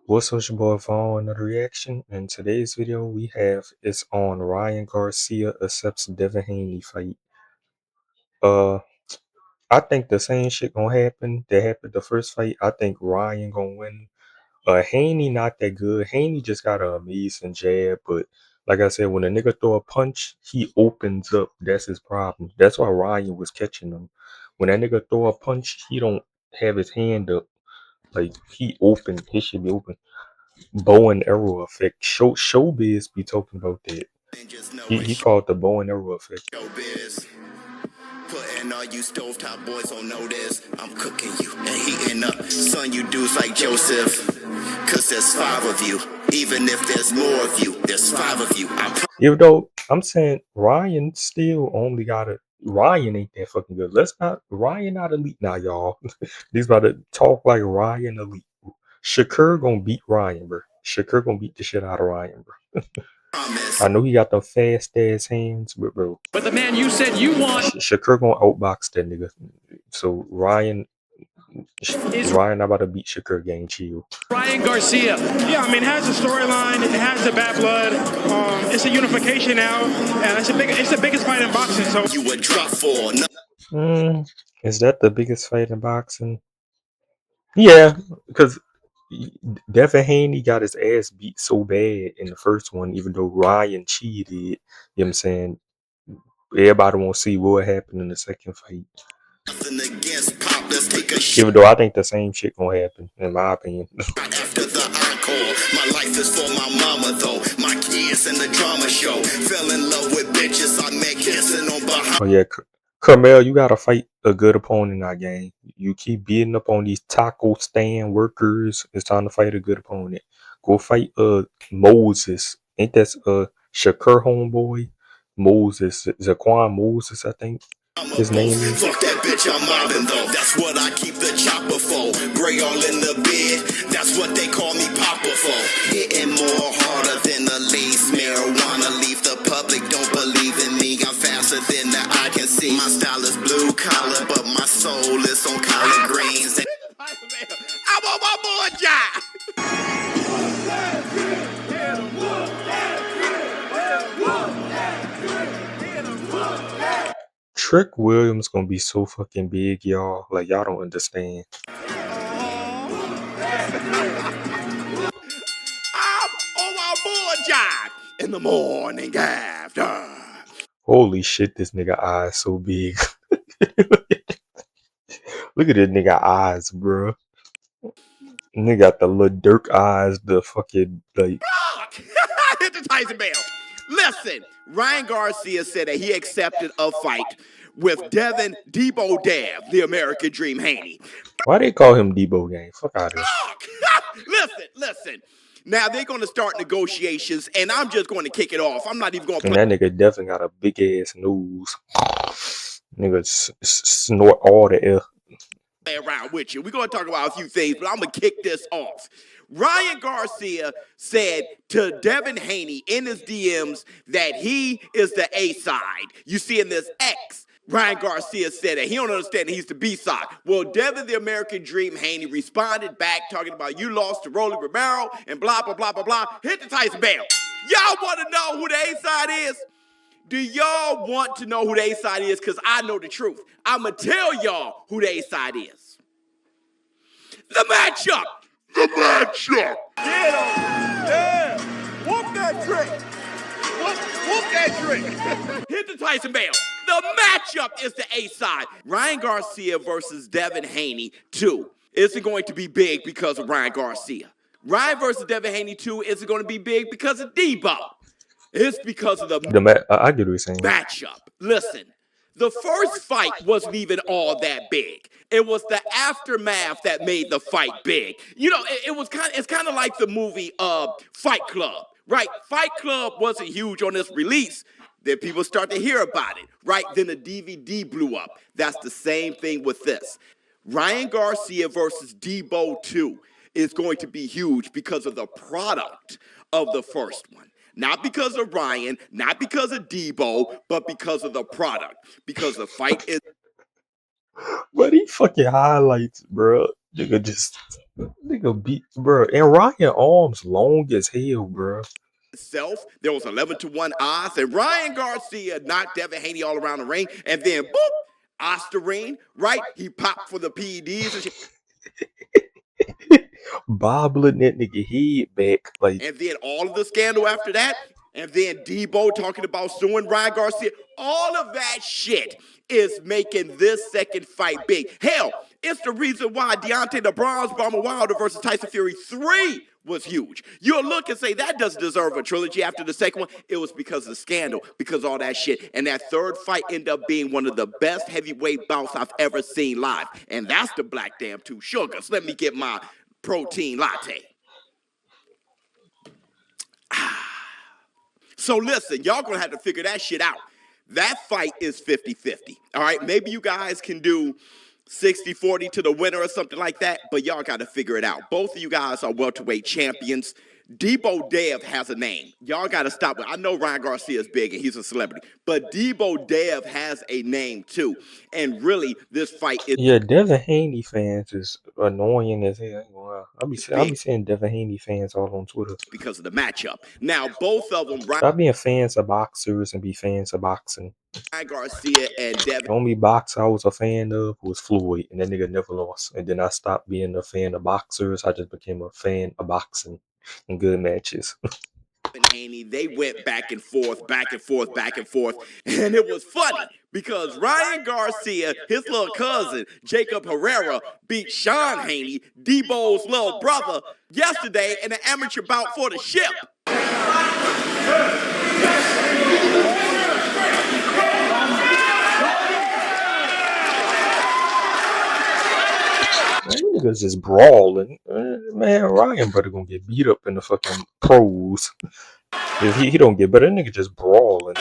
What's up, your boy Vaughn? Another reaction. In today's video, we have it's on Ryan Garcia accepts Devin Haney fight. Uh, I think the same shit gonna happen that happened the first fight. I think Ryan gonna win. Haney not that good. Haney just got an amazing jab, but like I said, when a nigga throw a punch, he opens up. That's his problem. That's why Ryan was catching him. When that nigga throw a punch, he don't have his hand up. Like he open, he should be open. Bow and arrow effect. Showbiz be talking about that. He called the bow and arrow effect. Showbiz. Putting all you stovetop boys on notice. I'm cooking you and heating up. Son, you dudes like Joseph. Cause there's 5 of you. Even if there's more of you, there's 5 of you. Even though I'm saying Ryan still only got a Ryan ain't that fucking good. Let's not Ryan not elite now, y'all. These about to talk like Ryan elite. Shakur gonna beat Ryan, bro. Shakur gonna beat the shit out of Ryan, bro. I know he got the fast ass hands, but bro. But the man you said you want Shakur gonna outbox that nigga. So Ryan not about to beat Shakur, gang. Chill. Ryan Garcia. Yeah, I mean, it has a storyline. It has the bad blood. It's a unification now, and it's the biggest fight in boxing. So You would drop for. Is that the biggest fight in boxing? Yeah, because Devin Haney got his ass beat so bad in the first one, even though Ryan cheated. You know what I'm saying? Everybody won't see what happened in the second fight. Nothing against pop. Let's take a Even though I think the same shit gonna happen, in my opinion. after the encore. My life is for my mama though. My kids and the drama show. Fell in love with bitches. I met kissing on behind. Oh yeah, Carmel, you gotta fight a good opponent in that game. You keep beating up on these taco stand workers. It's time to fight a good opponent. Go fight Moses. Ain't that Shakur homeboy? Moses. Zaquan Moses, I think his name is. Fuck that bitch, I'm mobbing though. That's what I keep the chopper for. Gray all in the bed. That's what they call me Papa for. Hitting more harder than the lace. Marijuana leave the public don't believe in me. I'm faster than the eye can see. My style is blue collar, but my soul is on collard greens. I'm on my boy job. Trick Williams gonna be so fucking big, y'all. Like y'all don't understand. I'm on my boy job in the morning after. Holy shit, this nigga eyes so big. Look at this nigga eyes, bro. Nigga got the little Dirk eyes, the fucking like. Hit the Tyson bell. Listen, Ryan Garcia said that he accepted a fight with Devin Debo Dev, the American Dream Haney. Why they call him Debo Gang? Fuck out of here. Listen. Now they're going to start negotiations, and I'm just going to kick it off. I'm not even going to And that nigga Devin got a big ass nose. Nigga snort all the air. play around with you. We're going to talk about a few things, but I'm going to kick this off. Ryan Garcia said to Devin Haney in his DMs that he is the A side. You see in this X, Ryan Garcia said that he don't understand he's the B side. Well, Devin, the American Dream Haney, responded back talking about you lost to Rolly Romero and blah, blah, blah, blah, blah. Hit the Tyson bell. Y'all want to know who the A side is? Do y'all want to know who the A side is? Because I know the truth. I'm going to tell y'all who the A side is. The matchup. get him. Yeah. Whoop that trick. Whoop that trick. Hit the Tyson bell. The matchup is the A side. Ryan Garcia versus Devin Haney 2. Is it going to be big because of Ryan Garcia? Ryan versus Devin Haney 2 is it going to be big because of Debo? It's because of I get what you're saying. matchup. Listen, the first fight wasn't even all that big. It was the aftermath that made the fight big. You know, it's kind of like the movie Fight Club, right? Fight Club wasn't huge on its release. Then people start to hear about it, right? Then the DVD blew up. That's the same thing with this. Ryan Garcia versus Debo 2 is going to be huge because of the product of the first one. Not because of Ryan, not because of Debo, but because of the product. Because the fight is... But he fucking highlights, bro. Nigga beat, bro. And Ryan arms long as hell, bro. Itself, there was 11-1 odds, and Ryan Garcia knocked Devin Haney all around the ring, and then boop, Osterine, right? He popped for the PEDs and shit. Bobbling that nigga head back like. And then all of the scandal after that, and then Debo talking about suing Ryan Garcia. All of that shit is making this second fight big. Hell, it's the reason why Deontay the Bronze Bomber Wilder versus Tyson Fury 3 was huge. You'll look and say that doesn't deserve a trilogy after the second one. It was because of the scandal, because of all that shit. And that third fight ended up being one of the best heavyweight bouts I've ever seen live. And that's the Black Damn Two Sugars. Let me get my protein latte. So listen, y'all gonna have to figure that shit out. That fight is 50-50. All right, maybe you guys can do 60-40 to the winner or something like that, but y'all gotta figure it out. Both of you guys are welterweight champions. Debo Dev has a name. Y'all gotta stop it. I know Ryan Garcia is big and he's a celebrity, but Debo Dev has a name too. And really, this fight is Yeah, Devin Haney fans is annoying as hell. Wow. I be seeing Devin Haney fans all on Twitter. because of the matchup. Now, both of them, Stop being fans of boxers and be fans of boxing. Ryan Garcia and Devin. The only boxer I was a fan of was Floyd, and that nigga never lost. And then I stopped being a fan of boxers. I just became a fan of boxing and good matches. And Haney, they went back and forth, back and forth, back and forth. And it was funny because Ryan Garcia, his little cousin, Jacob Herrera, beat Sean Haney, Debo's little brother, yesterday in an amateur bout for the ship. Man, you niggas just brawling. Man, Ryan better gonna get beat up in the fucking pros. If he don't get better, that nigga just brawling.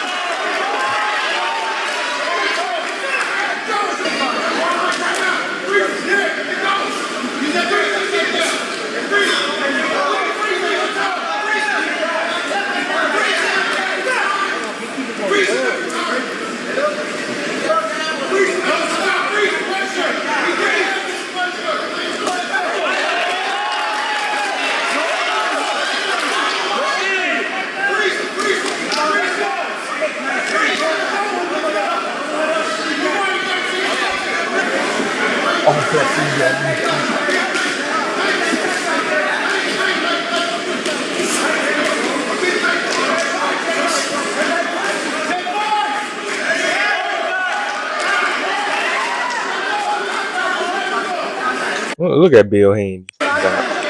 Look at Bill Haney.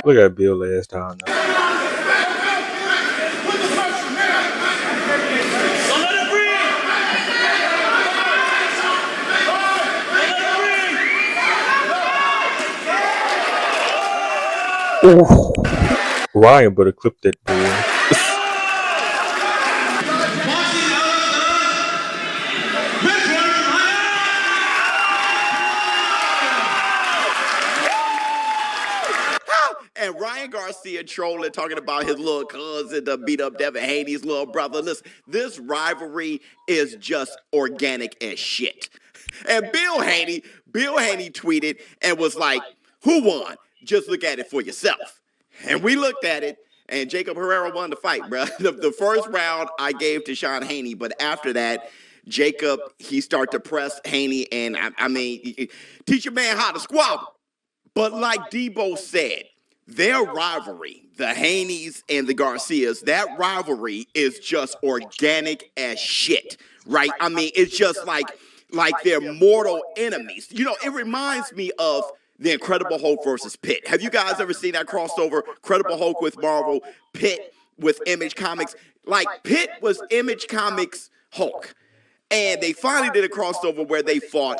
Look at Bill last time now. Ooh. Ryan better clip that boy. And Ryan Garcia trolling, talking about his little cousin to beat up Devin Haney's little brother. Listen, this rivalry is just organic as shit. And Bill Haney tweeted and was like, who won? Just look at it for yourself. And we looked at it, and Jacob Herrera won the fight, bro. The first round I gave to Sean Haney, but after that, Jacob, he started to press Haney, and I mean, teach your man how to squabble. But like Debo said, their rivalry, the Haneys and the Garcias, that rivalry is just organic as shit, right? I mean, it's just like they're mortal enemies. You know, it reminds me of the Incredible Hulk versus Pitt. Have you guys ever seen that crossover? Incredible Hulk with Marvel, Pitt with Image Comics. Like, Pitt was Image Comics Hulk. And they finally did a crossover where they fought.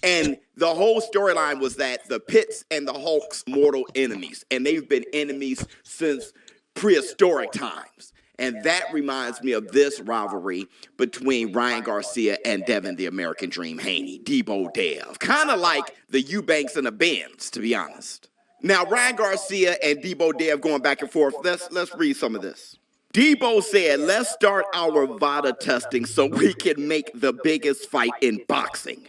And the whole storyline was that the Pitts and the Hulks mortal enemies. And they've been enemies since prehistoric times. And that reminds me of this rivalry between Ryan Garcia and Devin the American Dream Haney, Debo Dev. Kind of like the Eubanks and the Benz, to be honest. Now, Ryan Garcia and Debo Dev going back and forth. Let's read some of this. Debo said, let's start our VADA testing so we can make the biggest fight in boxing.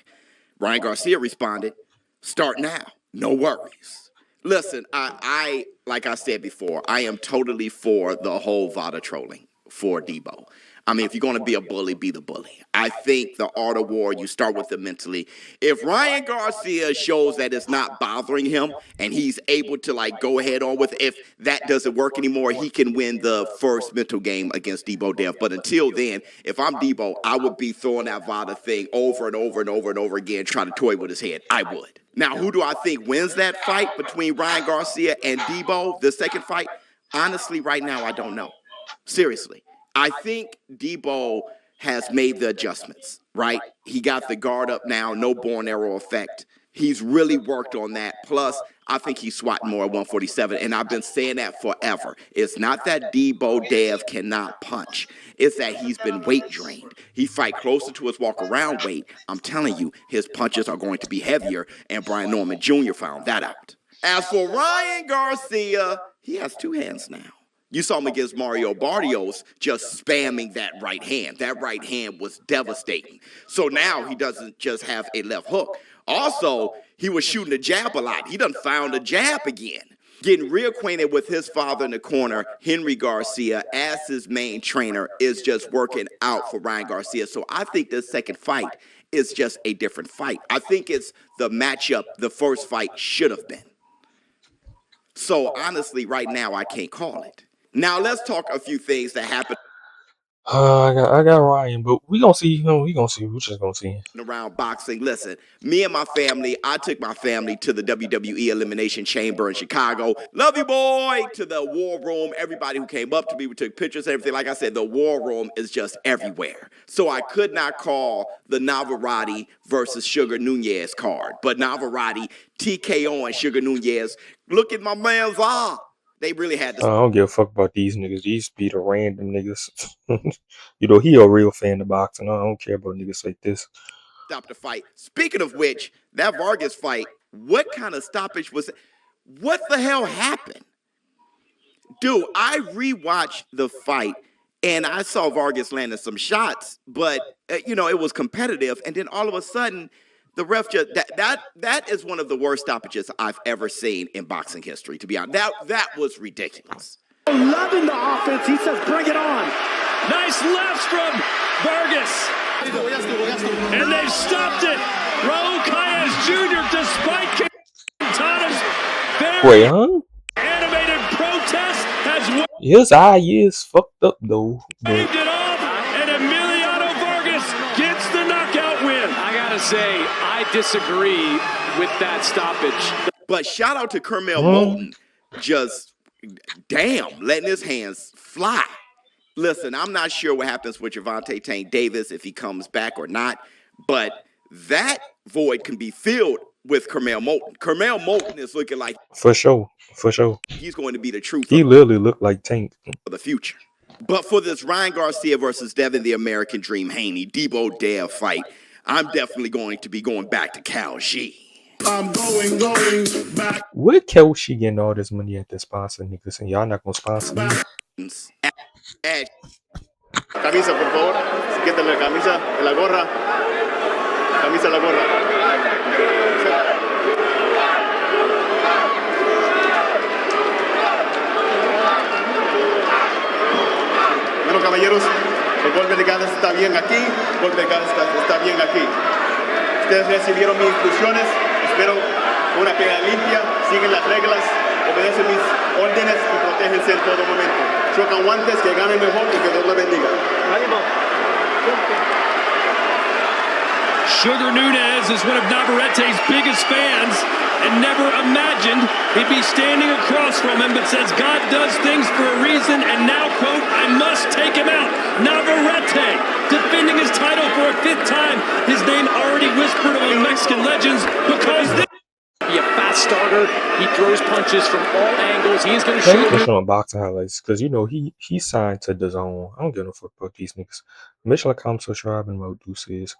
Ryan Garcia responded, start now. No worries. Listen, I like I said before, I am totally for the whole VADA trolling for Debo. I mean, if you're going to be a bully, be the bully. I think the art of war, you start with it mentally. If Ryan Garcia shows that it's not bothering him and he's able to like go ahead on with it, if that doesn't work anymore, he can win the first mental game against Debo Dev. But until then, if I'm Debo, I would be throwing that VADA thing over and over and over and over again, trying to toy with his head. I would. Now, who do I think wins that fight between Ryan Garcia and Debo, the second fight? Honestly, right now, I don't know. Seriously. I think Debo has made the adjustments, right? He got the guard up now, no born arrow effect. He's really worked on that. Plus, I think he's swatting more at 147, and I've been saying that forever. It's not that Debo Dev cannot punch. It's that he's been weight drained. He fight closer to his walk-around weight. I'm telling you, his punches are going to be heavier, and Brian Norman Jr. found that out. As for Ryan Garcia, he has two hands now. You saw him against Mario Barrios just spamming that right hand. That right hand was devastating. So now he doesn't just have a left hook. Also, he was shooting a jab a lot. He done found a jab again. Getting reacquainted with his father in the corner, Henry Garcia, as his main trainer, is just working out for Ryan Garcia. So I think this second fight is just a different fight. I think it's the matchup the first fight should have been. So honestly, right now, I can't call it. Now let's talk a few things that happened. I got Ryan, but we gonna see. We gonna see. We just gonna see. Around boxing. Listen, me and my family, I took my family to the WWE Elimination Chamber in Chicago. Love you, boy, to the War Room. Everybody who came up to me, we took pictures, everything. Like I said, the War Room is just everywhere. So I could not call the Navarrete versus Sugar Nunez card. But Navarrete, TKO, and Sugar Nunez, look at my man's eye. They really had to. I don't give a fuck about these niggas. These be the random niggas. He a real fan of boxing. I don't care about niggas like this. Stop the fight. Speaking of which, that Vargas fight, what kind of stoppage was it? What the hell happened? Dude, I rewatched the fight and I saw Vargas landing some shots, but it was competitive. And then all of a sudden, the ref just that is one of the worst stoppages I've ever seen in boxing history, to be honest. That was ridiculous. Loving the offense. He says, bring it on. Nice lefts from Vargas. And they've stopped it. Raul Calles Jr., despite Quintana's very animated protest, has his eye is fucked up, though. waved it off, and Emiliano Vargas gets the knockout win. I gotta say, I disagree with that stoppage. But shout out to Kermel Moulton, just letting his hands fly. Listen, I'm not sure what happens with Gervonta Tank Davis if he comes back or not, but that void can be filled with Kermel Moulton. Kermel Moulton is looking like for sure. He's going to be the truth. He literally looked like Tank for the future. But for this Ryan Garcia versus Devin the American Dream Haney Debo Dev fight, I'm definitely going to be going back to calcio. I'm going back. Where Kelsey getting all this money at the sponsor niggas, and y'all not gonna sponsor me? Camisa, por favor. Quítale la camisa, la gorra. Camisa, la gorra. Bueno, caballeros, el golpe de cabeza está bien aquí, el golpe de cabeza está bien aquí. Ustedes recibieron mis instrucciones, espero una pelea limpia, siguen las reglas, obedecen mis órdenes y protégense en todo momento. Chocan guantes, que ganen mejor y que Dios los bendiga. Sugar Nunez is one of Navarrete's biggest fans and never imagined he'd be standing across from him, but says God does things for a reason, and now, quote, I must take him out. Navarrete defending his title for a fifth time. His name already whispered among Mexican legends because this be a fast starter. He throws punches from all angles. He's going to show you showing boxing highlights because he signed to DAZN. I don't give no fuck about these niggas. Make sure to comment, subscribe, and what do says.